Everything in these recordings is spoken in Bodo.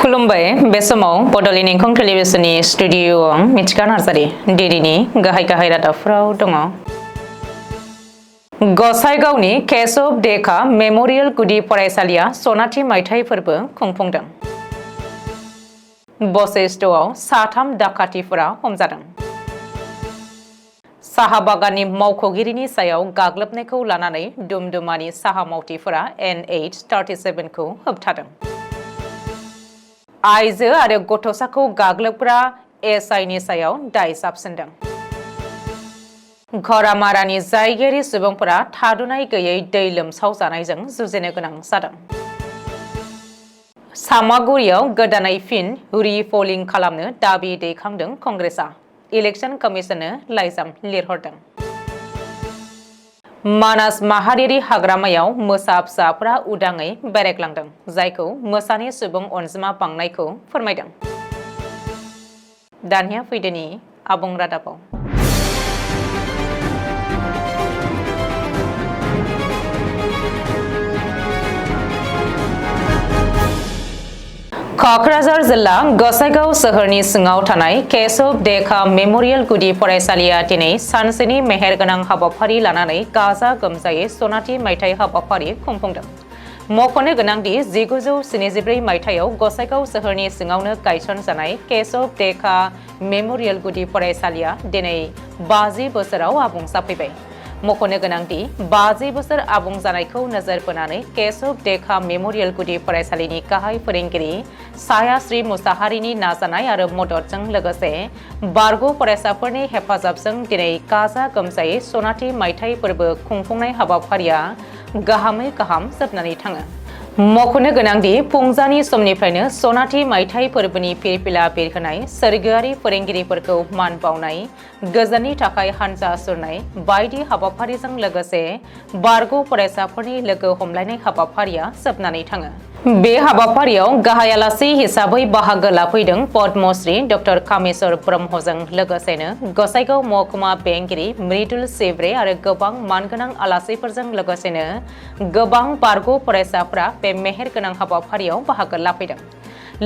खुलुमबाय बे समाव बड'लेण्ड एंखं टेलिभिजननि स्टुडिअ'आव मिथिखा नार्जारि दिनैनि गाहाय रादाबफोराव दङ। गसाइगावनि केशव डेका मेम'रियेल गुदि फरायसालिया सनाथि मायथाइ फोरबो खुंफुंदों। बशिष्टआव 3 दाखाथिफोरा हमजादों। साहा बागाननि मावख'गिरिनि सायाव गाग्लोबनायखौ लानानै दुमदुमानि साहा मावथिफोरा NH-37 खौ होबथादों। आइजो आरो गथ'साखौ गाग्लोबग्रा SIनि सायाव दाय जाबसिनदों। घरामारानि जायगायारि सुबुंफोरा थाद'नाय गैयै दै लोमसावजानायजों जुजिनो गोनां जादों। सामागुरियाव गोदानै फिन रिपलिं खालामनो दाबि दैखांदों कंग्रेसआ। इलेक्शन कमिशननो लाइजाम लिरहरदों। मानास माहारियारि हाग्रामायाव मोसा फिसाफोरा उदाङै बेरायग्लांदों, जायखौ मोसानि सुबुं अनजिमा बांनायखौ फोरमायदों। दानिया फैदोनि आबुं रादाबाव। क'क्राझार जिल्ला गसाइगाव सोहोरनि सिङाव थानाय केशव डेका मेम'रियेल गुदि फरायसालिया दिनै सानसेनि मेहेरगोनां हाबाफारि लानानै गाजा गोमजायै सनाथि मायथाइ हाबाफारि खुंफुंदों। मख'नो गोनांदि 1974 मायथाइयाव गसाइगाव सोहोरनि सिङावनो गायसनजानाय केशव डेका मेम'रियेल गुदि फरायसालिया दिनै 50 बोसोराव आबुं जाफैबाय। मख'नो गोनांदि 50 बोसोर आबुं जानायखौ नोजोर बोनानै केशव डेका मेम'रियेल गुदि फरायसालिनि गाहाय फोरोंगिरि सायाश्री मुसाहारिनि नाजानाय आरो मददजों लोगोसे बारग' फरायसाफोरनि हेफाजाबजों दिनै गाजा गोमजायै सनाथि मायथाइ फोरबो खुंफुंनाय हाबाफारिया गाहामै गाहाम जोबनानै थाङो। मख'नो गोनांदि फुंजानि समनिफ्रायनो सनाथि मायथाइ फोरबोनि फिरफिला बिरहोनाय, सोरगोआरि फोरोंगिरिफोरखौ मान बावनाय, गोजोननि थाखाय हानजा सुरनाय बायदि हाबाफारिजों लोगोसे बारग' फरायसाफोरनि लोगो हमलायनाय हाबाफारिया जोबनानै थाङो। बे हाबाफारियाव गाहाय आलासि हिसाबै बाहागो लाफैदों पद्मश्री डक्टर कामेश्वर ब्रह्मजों लोगोसेनो गसाइगाव महकुमा बेंगिरि मृदुल सिब्रे आरो गोबां मानगोनां आलासिफोरजों लोगोसेनो गोबां बारग' फरायसाफोरा बे मेहेरगोनां हाबाफारियाव बाहागो लाफैदों।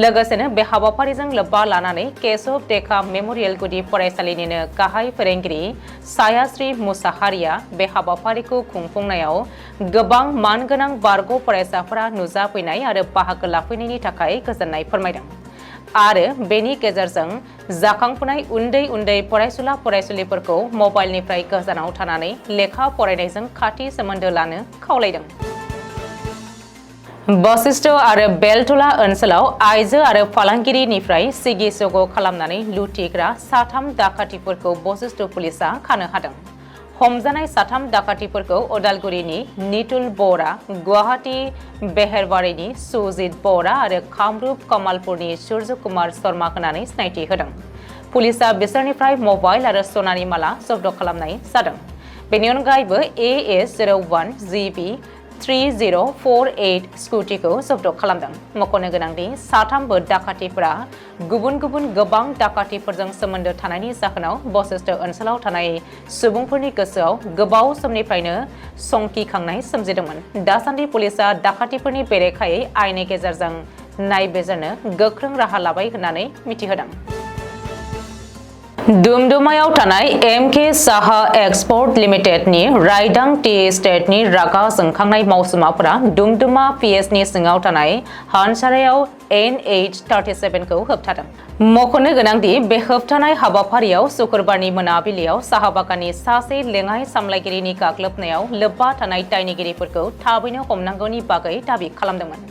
लोगोसेनो बे हाबाफारिजों लोब्बा लानानै केशव डेका मेम'रियेल गुदि फरायसालिनिनो गाहाय फोरोंगिरि सायाश्री मुसाहारिया बे हाबाफारिखौ खुंफुंनायाव गोबां मानगोनां बारग' फरायसाफोरा नुजाफैनाय आरो बाहागो लाफैनायनि थाखाय गोजोननाय फोरमायदों आरो बेनि गेजेरजों जाखांफुनाय उन्दै फरायसुला फरायसुलिफोरखौ मबाइलनिफ्राय गोजानाव थानानै लेखा फरायनायजों खाथि सोमोन्दो लानो खावलायदों। बशिष्ट आरो बेलतला ओनसोलाव आइजो आरो फालांगिरिनिफ्राय सिगि सग' खालामनानै लुथिग्रा 3 दाखाथिफोरखौ बशिष्ट पुलिसआ खानो हादों। हमजानाय 3 दाखाथिफोरखौ उदालगुरिनि नितुल बरा, गुवाहाटी बेहेरबारिनि सुजित बरा आरो कामरुप कमालपुरनि सूर्य कुमार शर्मा होनानै सिनायथि होदों। पुलिसआ बिसोरनिफ्राय मबाइल आरो सनानि माला जब्द खालामनाय जादों। बेनि अनगायैबो AS01 GB 3048 स्कुटिखौ जब्द खालामदों। मख'नो गोनांदि 3 दाखाथिफोरा गुबुन गोबां दाखाथिफोरजों सोमोन्दो थानायनि जाहोनाव बशिष्ट ओनसोलाव थानाय सुबुंफोरनि गोसोआव गोबाव समनिफ्रायनो संखिखांनाय सोमजिदोंमोन। दासान्दि पुलिसआ दाखाथिफोरनि बेरेखायै आयेननि गेजेरजों नायबिजिरनो गोख्रों राहा लाबाय होननानै मिथिहोदों। दुमदुमायाव थानाय MK साहा एक्सपर्ट लिमिटेडनि रायदां टी एस्टेटनि रागा जोंखांनाय मावसुमाफोरा दुमदुमा PSनि सिङाव थानाय हानसारायाव NH-37 खौ होबथादों। मख'नो गोनांदि बे होबथानाय हाबाफारियाव शुक्रबारनि मोनाबिलियाव साहा बागाननि सासे लेङाइ सामलायगिरिनि गाग्लोबनायाव लोब्बा थानाय दायनिगिरिफोरखौ थाबैनो हमनांगौनि बागै दाबि खालामदोंमोन।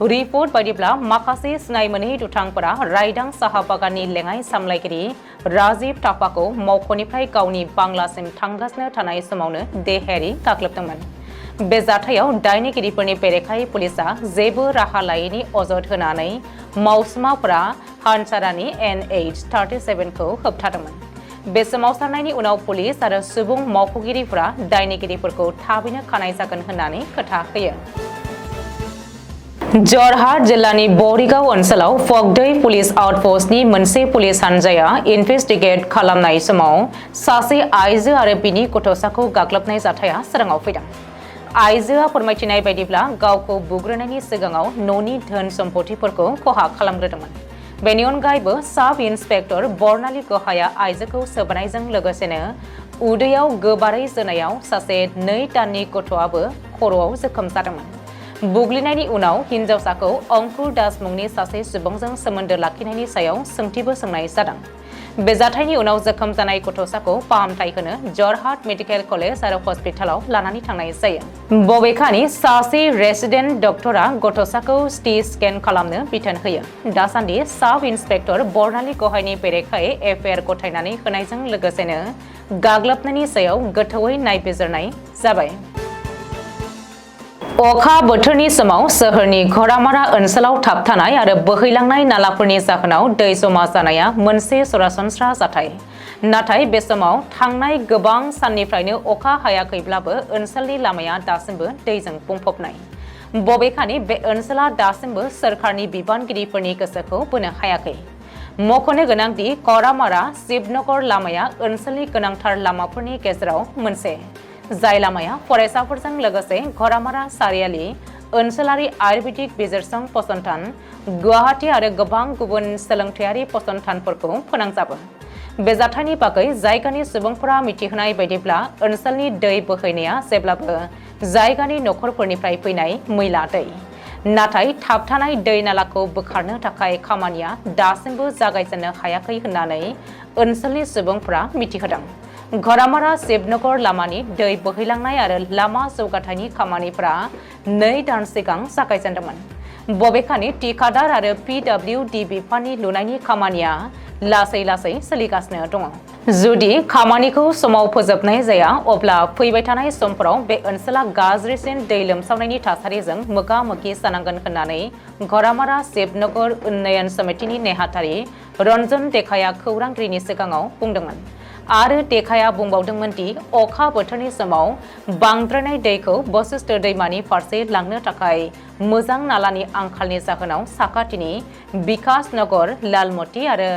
रिपर्ट बायदिब्ला माखासे सिनाय मोनै दुथांफोरा रायदां साहा बागाननि लेङाइ सामलायगिरि राजीव थापाखौ मावख'निफ्राय गावनि बांलासिम थांगासिनो थानाय समावनो देहायारि गाग्लोबदोंमोन। बे जाथायाव दायनिगिरिफोरनि बेरेखायै पुलिसआ जेबो राहा लायैनि अजद होनानै मावसुमाफोरा हानसारानि NH-37 खौ होबथादोंमोन। बे सोमावसारनायनि उनाव पुलिस आरो सुबुं मावख'गिरिफोरा दायनिगिरिफोरखौ थाबैनो खानाय जागोन होननानै खोथा होयो। जरहाट जिल्लानि बरिगाव ओनसोलाव फगदै पुलिस आउटपस्टनि मोनसे पुलिस हानजाया इनभेस्टिगेट खालामनाय समाव सासे आइजो आरो बिनि गथ'साखौ गाग्लोबनाय जाथाया सोराङाव फैदों। आइजोआ फोरमायथिनाय बायदिब्ला गावखौ बुग्रोनायनि सिगाङाव न'नि धोन सम्पथिफोरखौ खहा खालामग्रोदोंमोन। बेनि अनगायैबो साब इन्सपेक्टर बर्नाली गहाया आइजोखौ सोबनायजों लोगोसेनो उदैयाव गोबारै जोनायाव सासे 2 दाननि गथ'आबो खर'आव जोखोम जादोंमोन। बुग्लिनायनि उनाव हिन्जावसाखौ अंकुर दास मुंनि सासे सुबुंजों सोमोन्दो लाखिनायनि सायाव सोंथिबो सोंनाय जादों। बे जाथायनि उनाव जोखोम जानाय गथ'साखौ फाहामथाय होनो जरहाट मेडिकेल कलेज आरो हस्पिटालाव लानानै थांनाय जायो। बबेखानि सासे रेसिडेन्ट डक्टरा गथ'साखौ सिटि स्केन खालामनो बिथोन होयो। दासान्दि साब इन्सपेक्टर बर्नाली गहायनि बेरेखायै एफआइआर गथायनानै होनायजों लोगोसेनो गाग्लोबनायनि सायाव गोथौयै नायबिजिरनाय जाबाय। अखा बोथोरनि समाव सोहोरनि घरामारा ओनसोलाव थाबथानाय आरो बोहैलांनाय नालाफोरनि जाहोनाव दै जमा जानाया मोनसे सरासनस्रा जाथाय। नाथाय बे समाव थांनाय गोबां साननिफ्रायनो अखा हायाखैब्लाबो ओनसोलनि लामाया दासिमबो दैजों बुंफबनाय। बबेखानि बे ओनसोला दासिमबो सोरखारनि बिबानगिरिफोरनि गोसोखौ बोनो हायाखै। मख'नो गोनांदि घरामारा शिवनगर लामाया ओनसोलनि गोनांथार लामाफोरनि गेजेराव मोनसे। जाय लामाया फरायसाफोरजों लोगोसे घरामारा सारियालि ओनसोलारि आयुर्वेदिक बिजिरसं फसंथान, गुवाहाटी आरो गोबां गुबुन सोलोंथायारि फसंथानफोरखौ फोनांजाबो। बे जाथायनि बागै जायगानि सुबुंफोरा मिथिहोनाय बायदिब्ला ओनसोलनि दै बोहैनाया जेब्लाबो जायगानि नखरफोरनिफ्राय फैनाय मैला दै। नाथाय थाबथानाय दै नालाखौ बोखारनो थाखाय खामानिया दासिमबो जागायजेननो हायाखै होननानै ओनसोलनि सुबुंफोरा मिथिहोदों। घरामारा शिवनगर लामानि दै बोहैलांनाय आरो लामा जौगाथायनि खामानिफोरा 2 दान सिगां जागायजेनदोंमोन। बबेखानि ठिकादार आरो PWD बिफाननि लुनायनि खामानिया लासै लासै सोलिगासिनो दङ। जुदि खामानिखौ समाव फोजोबनाय जाया अब्ला फैबाय थानाय समफोराव बे ओनसोला गाज्रिसिन दै लोमसावनायनि थासारिजों मोगा-मोगि जानांगोन होननानै घरामारा शिवनगर उन्नयन समितिनि नेहाथारि रन्जन देखाया खौरांगिरिनि सिगाङाव बुंदोंमोन। आरो देखाया बुंबावदोंमोन दि अखा बोथोरनि समाव बांद्रायनाय दैखौ बशिष्ठ दैमानि फारसे लांनो थाखाय मोजां नालानि आंखालनि जाहोनाव साखाथिनि बिकास नगर, लालमती आरो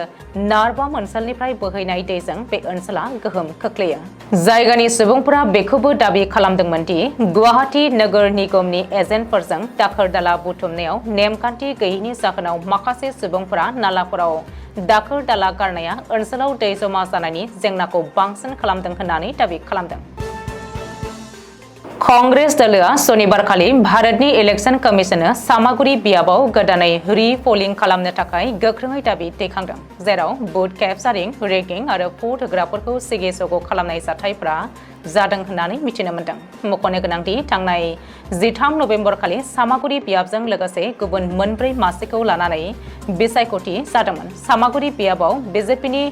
नारबाम ओनसोलनिफ्राय बोहैनाय दैजों बे ओनसोला गोहोम खोख्लैयो। जायगानि सुबुंफोरा बेखौबो दाबि खालामदोंमोन दि गुवाहाटी नोगोर निगमनि एजेन्टफोरजों दाखोर दाला बुथुमनायाव नेमखान्थि गैयैनि जाहोनाव माखासे सुबुंफोरा नालाफोराव दाखोर दाला गारनाया ओनसोलाव दै जमा जानायनि जेंनाखौ बांसिन खालामदों होननानै दाबि खालामदों। कांग्रेस दलोआ सनिबारखालि भारतनि इलेक्शन कमिशननो सामागुरि बियाबाव गोदानै रि-पलिं खालामनो थाखाय गोख्रोङै दाबि दैखांदों, जेराव बुथ केपचारिं, रेगिं आरो भट होग्राफोरखौ सिगे-सग' खालामनाय जाथायफोरा जादों होननानै मिथिनो मोन्दों। मख'नो गोनांदि थांनाय 13 नबेम्बरखालि सामागुरि बियाबजों लोगोसे गुबुन 4 मासिखौ लानानै बिसायख'थि जादोंमोन। सामागुरि बियाबाव बिजेपिनि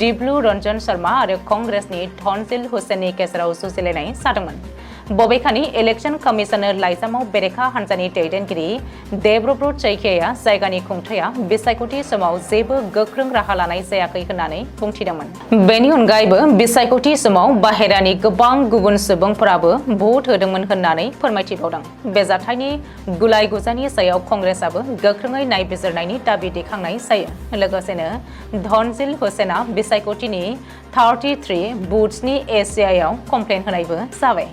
दिब्लु रन्जन शर्मा आरो कंग्रेसनि धनसिल हुसेननि गेजेराव जुजिलायनाय जादोंमोन। बबेखानि इलेक्शन कमिशननो लाइजामाव बेरेखा हान्जानि दैदेनगिरि देबब्रत चैकिया जायगानि खुंथाया बिसायख'थि समाव जेबो गोख्रों राहा लानाय जायाखै होननानै बुंथिदोंमोन। बेनि अनगायैबो बिसायख'थि समाव बाहेरानि गोबां गुबुन सुबुंफोराबो भट होदोंमोन होननानै फोरमायथिबावदों। बे जाथायनि गुलाय-गुजायनि सायाव कंग्रेसआबो गोख्रोङै नायबिजिरनायनि दाबि दैखांनाय जायो। लोगोसेनो धनसिल हुसेना बिसायख'थिनि 33 बुथ्सनि एसिआइआव कमप्लेन होनायबो जाबाय।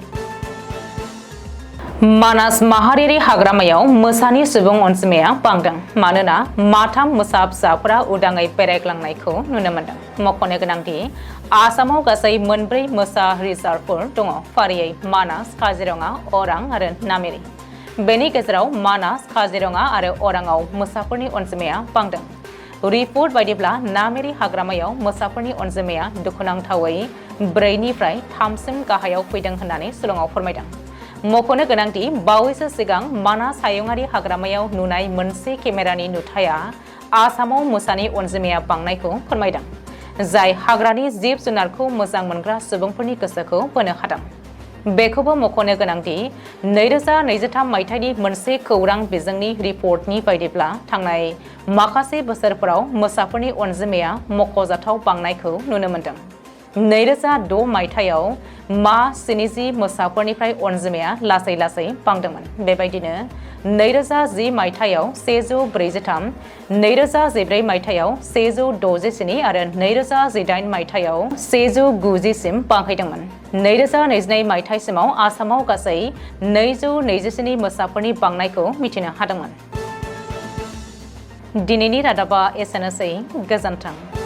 मानास माहारियारि हाग्रामायाव मोसानि सुबुं अनजिमाया बांदों मानोना माथाम मोसा फिसाफोरा उदाङै बेरायग्लांनायखौ नुनो मोन्दों। मख'नो गोनांदि आसामाव गासै 4 मोसा रिजार्भफोर दङ, फारियै मानास, काजिरङा, अरां आरो नामेरि। बेनि गेजेराव मानास, काजिरङा आरो अराङाव मोसाफोरनि अनजिमाया बांदों। रिपर्ट बायदिब्ला नामेरि हाग्रामायाव मोसाफोरनि अनजिमाया दुखुनांथावै 4 निफ्राय 3सिम गाहायाव फैदों होननानै शिलंआव फोरमायदों। मख'नो गोनांदि बावैसो सिगां मानास हायुङारि हाग्रामायाव नुनाय मोनसे केमेरानि नुथाया आसामाव मोसानि अनजिमाया बांनायखौ फोरमायदों, जाय हाग्रानि जिब-जुनारखौ मोजां मोनग्रा सुबुंफोरनि गोसोखौ बोनो हादों। बेखौबो मख'नो गोनांदि 2023 मायथाइनि मोनसे खौरां बिजोंनि रिपर्टनि बायदिब्ला थांनाय माखासे बोसोरफोराव मोसाफोरनि अनजिमाया मख'जाथाव बांनायखौ नुनो मोन्दों। 2006 मायथाइयाव मा 70 मोसाफोरनिफ्राय अनजिमाया लासै लासै बांदोंमोन। बेबायदिनो 2010 मायथाइयाव 143, 2014 मायथाइयाव 167 आरो 2018 मायथाइयाव 190 सिम बांहैदोंमोन। 2022 मायथाइसिमाव आसामाव गासै 227 मोसाफोरनि बांनायखौ मिथिनो हादोंमोन। दिनैनि रादाबा एसेनोसै, गोजोन्थों।